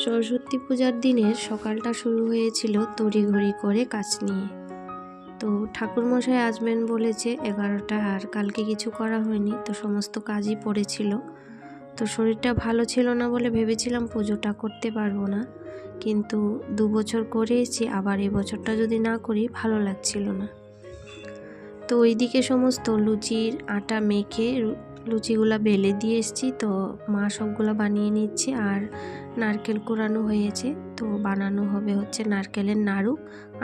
সরস্বতী পূজার দিনের সকালটা শুরু হয়েছিল তড়িঘড়ি করে কাজ নিয়ে। তো ঠাকুরমশাই আসবেন বলেছে 11টা, আর কালকে কিছু করা হয়নি, তো সমস্ত কাজই পড়েছিল। তো শরীরটা ভালো ছিল না বলে ভেবেছিলাম পুজোটা করতে পারবো না, কিন্তু 2 বছর করে এসেছি, আবার এই বছরটা যদি না করি ভালো লাগছিল না। তো ওইদিকে সমস্ত লুচির আটা মেখে লুচিগুলা বেলে দিয়ে এসেছি, তো মা সবগুলা বানিয়ে নিচ্ছে। আর নারকেল কোরানো হয়েছে, তো বানানো হবে হচ্ছে নারকেলের নাড়ু।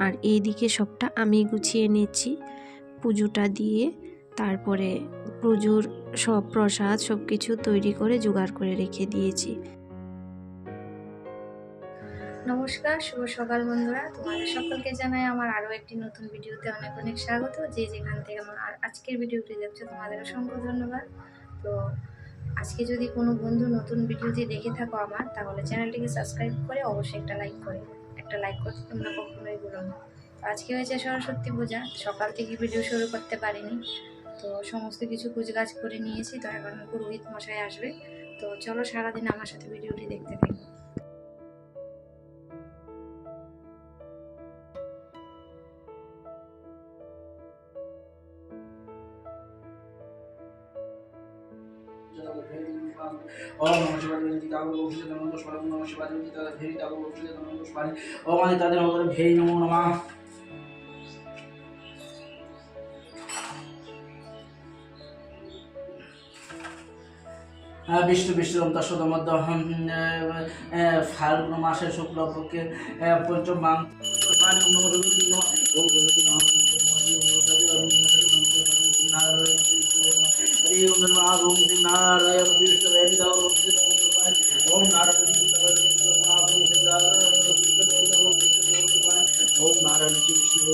আর এইদিকে সবটা আমি গুছিয়ে নিচ্ছি পুজোটা দিয়ে, তারপরে পুজোর সব প্রসাদ সব কিছু তৈরি করে জোগাড় করে রেখে দিয়েছি। নমস্কার, শুভ সকাল বন্ধুরা। তোমাদের সকলকে জানাই আমার আরও একটি নতুন ভিডিওতে অনেক অনেক স্বাগত। যে যেখান থেকে আমার আজকের ভিডিওটি দেখছো তোমাদের অসংখ্য ধন্যবাদ। তো আজকে যদি কোনো বন্ধু নতুন ভিডিওটি দেখে থাকো আমার, তাহলে চ্যানেলটিকে সাবস্ক্রাইব করে অবশ্যই একটা লাইক করতে তোমরা কখনোই ভুলো না। তো আজকে হয়েছে সরস্বতী পূজা, সকাল থেকে ভিডিও শুরু করতে পারিনি, তো সমস্ত কিছু কুচকাজ করে নিয়েছি। তো এখন পুরোহিত মশাই আসবে, তো চলো সারাদিন আমার সাথে ভিডিওটি দেখতে থাকি। ओम नमः शिवाय जयति कागो लोकस्य नमः शिवाय नमः शिवाय जयति तदा धेरि कागो लोकस्य नमः शिवाय ओम आदि तादे नमः धेरि नमो नमः विष्णु विष्णु दशमद्य फाल्गुन मासे शुक्लपक्षे पंचम माह पानी ओम नमः देवी नमः ओम देवी नमः नारायण विष्णु वेद ओम नारायण ओम नारायण कृष्ण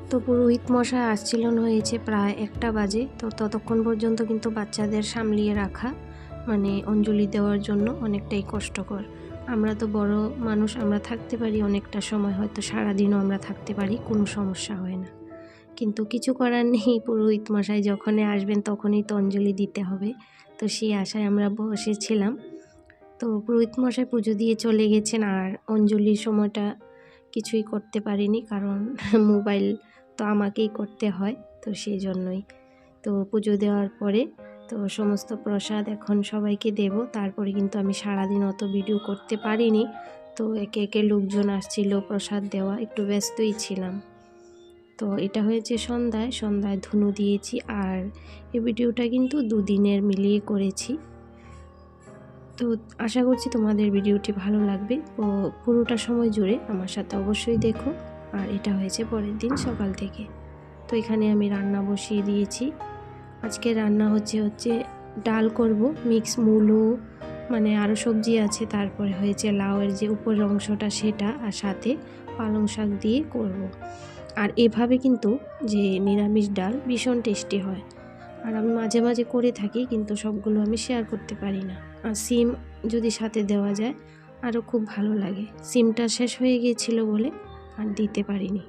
তো পুরোহিত মশাই আসছিলেন হয়েছে প্রায় 1টা বাজে। তো ততক্ষণ পর্যন্ত কিন্তু বাচ্চাদের সামলিয়ে রাখা মানে অঞ্জলি দেওয়ার জন্য অনেকটাই কষ্টকর। আমরা তো বড় মানুষ, আমরা থাকতে পারি অনেকটা সময়, হয়তো সারাদিনও আমরা থাকতে পারি, কোনো সমস্যা হয় না, কিন্তু কিছু করার নেই। পুরোহিত মশাই যখনই আসবেন তখনই তো অঞ্জলি দিতে হবে, তো সেই আশায় আমরা বসেছিলাম। তো পুরোহিত মশাই পুজো দিয়ে চলে গেছেন, আর অঞ্জলির সময়টা কিছুই করতে পারিনি, কারণ মোবাইল তো আমাকেই করতে হয়, তো সেই জন্যই। তো পুজো দেওয়ার পরে তো সমস্ত প্রসাদ এখন সবাইকে দেব, তারপরে কিন্তু আমি সারাদিন অত ভিডিও করতে পারিনি। তো একে একে লোকজন আসছিল প্রসাদ দেওয়া, একটু ব্যস্তই ছিলাম। তো এটা হয়েছে সন্ধ্যায় ধুনো দিয়েছি, আর এই ভিডিওটা কিন্তু 2 দিনের মিলিয়ে করেছি। তো আশা করছি তোমাদের ভিডিওটি ভালো লাগবে, ও পুরোটা সময় জুড়ে আমার সাথে অবশ্যই দেখো। আর এটা হয়েছে পরের দিন সকাল থেকে। তো এখানে আমি রান্না বসিয়ে দিয়েছি। আজকে রান্না হচ্ছে ডাল করব, মিক্স মূলো মানে আরও সবজি আছে, তারপরে হয়েছে লাউয়ের যে উপরের অংশটা সেটা, আর সাথে পালং শাক দিয়ে করব। আর এভাবে কিন্তু যে নিরামিষ ডাল ভীষণ টেস্টি হয়, আর আমি মাঝে মাঝে করে থাকি, কিন্তু সবগুলো আমি শেয়ার করতে পারি না। আর সিম যদি সাথে দেওয়া যায় আরও খুব ভালো লাগে। সিমটা শেষ হয়ে গিয়েছিল বলে আর দিতে পারিনি।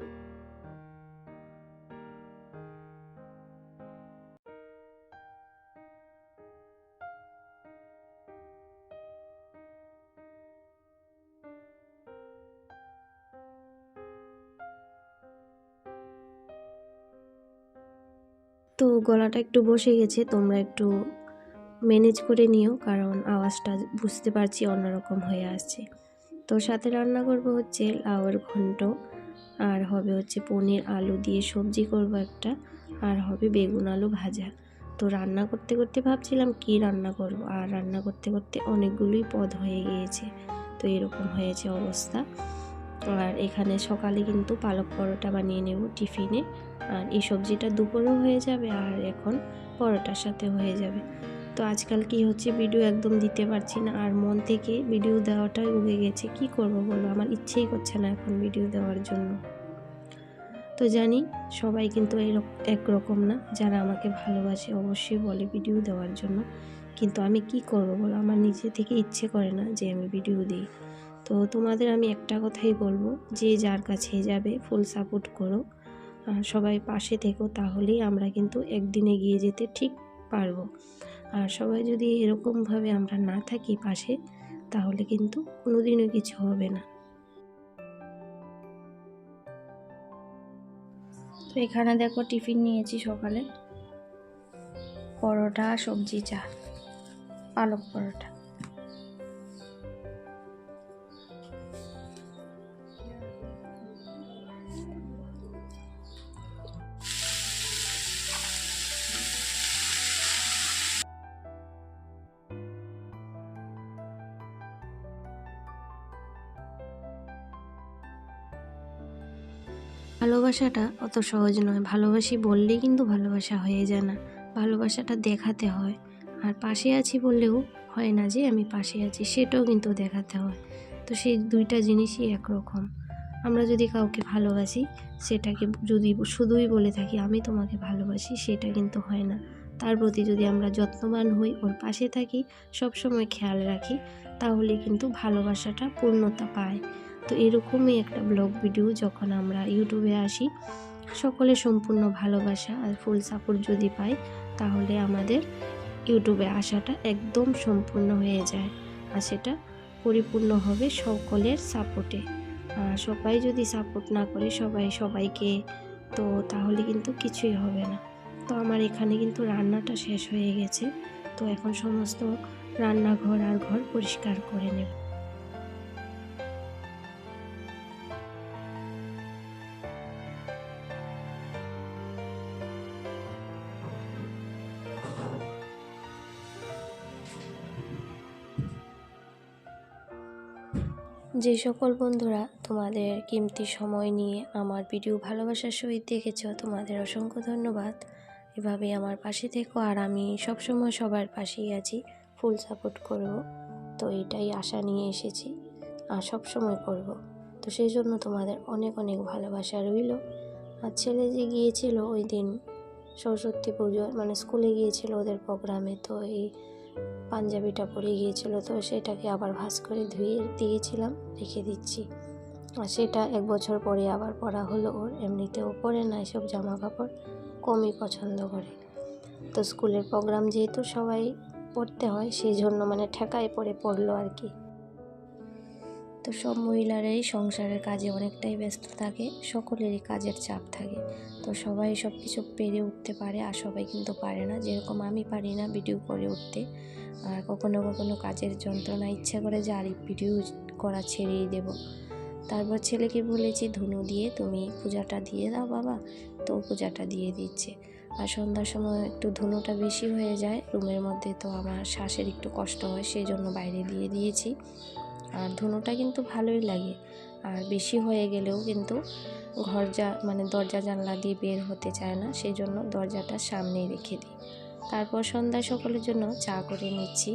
তো গলাটা একটু বসে গেছে, তোমরা একটু ম্যানেজ করে নিও, কারণ আওয়াজটা বুঝতে পারছি অন্যরকম হয়ে আসছে। তো সাথে রান্না করব হচ্ছে লাউয়ের ঘন্ট, আর হবে হচ্ছে পনির আলু দিয়ে সবজি করব একটা, আর হবে বেগুন আলু ভাজা। তো রান্না করতে করতে ভাবছিলাম কি রান্না করব, আর রান্না করতে করতে অনেকগুলোই পদ হয়ে গিয়েছে, তো এরকম হয়েছে অবস্থা। আর এখানে সকালে কিন্তু পালক পরোটা বানিয়ে নেব টিফিনে, আর এই সবজিটা দুপুরেও হয়ে যাবে, আর এখন পরোটার সাথে হয়ে যাবে। তো আজকাল কি হচ্ছে ভিডিও একদম দিতে পারছি না, আর মন থেকে ভিডিও দেওয়াটাই উবে গেছে। কি করব বলো, আমার ইচ্ছেই করছে না এখন ভিডিও দেওয়ার জন্য। তো জানি সবাই কিন্তু একরকম না, যারা আমাকে ভালোবাসে অবশ্যই বলে ভিডিও দেওয়ার জন্য, কিন্তু আমি কি করব বলো, আমার নিজে থেকে ইচ্ছে করে না যে আমি ভিডিও দিই। তো তোমাদের আমি একটা কথাই বলবো, যে যার কাছে যাবে ফুল সাপোর্ট করো, আর সবাই পাশে থেকো, তাহলেই আমরা কিন্তু একদিন এগিয়ে যেতে ঠিক পারবো। আর সবাই যদি এরকমভাবে আমরা না থাকি পাশে, তাহলে কিন্তু কোনোদিনও কিছু হবে না। তো এখানে দেখো টিফিন নিয়েছি সকালে, পরোটা, সবজি, চা, পালক পরোটা। ভালোবাসাটা অত সহজ নয়, ভালোবাসি বললেই কিন্তু ভালোবাসা হয়ে যায় না, ভালোবাসাটা দেখাতে হয়। আর পাশে আছি বললেও হয় না যে আমি পাশে আছি, সেটাও কিন্তু দেখাতে হয়। তো সেই দুইটা জিনিসই একরকম। আমরা যদি কাউকে ভালোবাসি, সেটাকে যদি শুধুই বলে থাকি আমি তোমাকে ভালোবাসি, সেটা কিন্তু হয় না। তার প্রতি যদি আমরা যত্নবান হই, ওর পাশে থাকি, সবসময় খেয়াল রাখি, তাহলে কিন্তু ভালোবাসাটা পূর্ণতা পায়। তো এরকমই একটা ব্লগ ভিডিও যখন আমরা ইউটিউবে আসি, সকলে সম্পূর্ণ ভালোবাসা আর ফুল সাপোর্ট যদি পাই, তাহলে আমাদের ইউটিউবে আসাটা একদম সম্পূর্ণ হয়ে যায়। আর সেটা পরিপূর্ণ হবে সকলের সাপোর্টে। আর সবাই যদি সাপোর্ট না করে সবাইকে, তো তাহলে কিন্তু কিছুই হবে না। তো আমার এখানে কিন্তু রান্নাটা শেষ হয়ে গেছে, তো এখন সমস্ত রান্নাঘর আর ঘর পরিষ্কার করে নেব। যে সকল বন্ধুরা তোমাদের কিমতি সময় নিয়ে আমার ভিডিও ভালোবাসার সহিত দেখেছো, তোমাদের অসংখ্য ধন্যবাদ। এভাবে আমার পাশে থেকো, আর আমি সবসময় সবার পাশেই আছি, ফুল সাপোর্ট করব। তো এটাই আশা নিয়ে এসেছি, আর সবসময় করব। তো সেই জন্য তোমাদের অনেক অনেক ভালোবাসা রইল। আর ছেলে যে গিয়েছিল ওই দিন সরস্বতী পুজো, মানে স্কুলে গিয়েছিল ওদের প্রোগ্রামে, তো এই পাঞ্জাবিটা পরে গিয়েছিল, তো সেটাকে আবার ভাঁজ করে ধুয়ে দিয়েছিলাম, রেখে দিচ্ছি। আর সেটা 1 বছর পরে আবার পরা হলো ওর। এমনিতেও পরে না এসব জামা কাপড়, কমই পছন্দ করে। তো স্কুলের প্রোগ্রাম যেহেতু সবাই পড়তে হয়, সেই জন্য মানে ঠেকায় পরে পড়লো আর কি। তো সব মহিলারাই সংসারের কাজে অনেকটাই ব্যস্ত থাকে, সকলেরই কাজের চাপ থাকে। তো সবাই সব কিছু পেরে উঠতে পারে, আর সবাই কিন্তু পারে না। যেরকম আমি পারি না ভিডিও করে উঠতে, আর কখনো কখনো কাজের যন্ত্রণা ইচ্ছা করে যে আর ভিডিও করা ছেড়েই দেব। তারপর ছেলেকে বলেছি ধুনো দিয়ে তুমি পূজাটা দিয়ে দাও বাবা, তো পূজাটা দিয়ে দিচ্ছে। আর সন্ধ্যার সময় একটু ধুনোটা বেশি হয়ে যায় রুমের মধ্যে, তো আমার শ্বাসের একটু কষ্ট হয়, সেই জন্য বাইরে দিয়ে দিয়েছি। আর ধুনোটা কিন্তু ভালোই লাগে, আর বেশি হয়ে গেলেও কিন্তু মানে দরজা জানলা দিয়ে বের হতে চায় না, সেই জন্য দরজাটা সামনেই রেখে দিই। তারপর সন্ধ্যায় সকলের জন্য চা করে নিচ্ছি,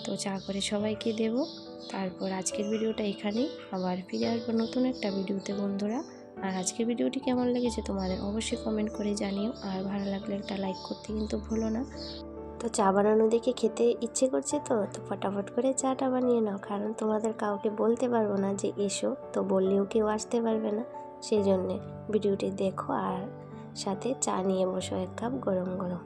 তো চা করে সবাইকে দেব। তারপর আজকের ভিডিওটা এখানেই, আবার ফিরে আসবো নতুন একটা ভিডিওতে বন্ধুরা। আর আজকের ভিডিওটি কেমন লেগেছে তোমাদের অবশ্যই কমেন্ট করে জানিও, আর ভালো লাগলে একটা লাইক করতে কিন্তু ভুলো না। তো চা বানানো দেখে খেতে ইচ্ছে করছে, তো ফটাফট করে চাটা বানিয়ে নাও, কারণ তোমাদের কাউকে বলতে পারবো না যে এসো, তো বললেও কেউ আসতে পারবে না। সেই জন্যে ভিডিওটি দেখো, আর সাথে চা নিয়ে বসো 1 কাপ গরম গরম।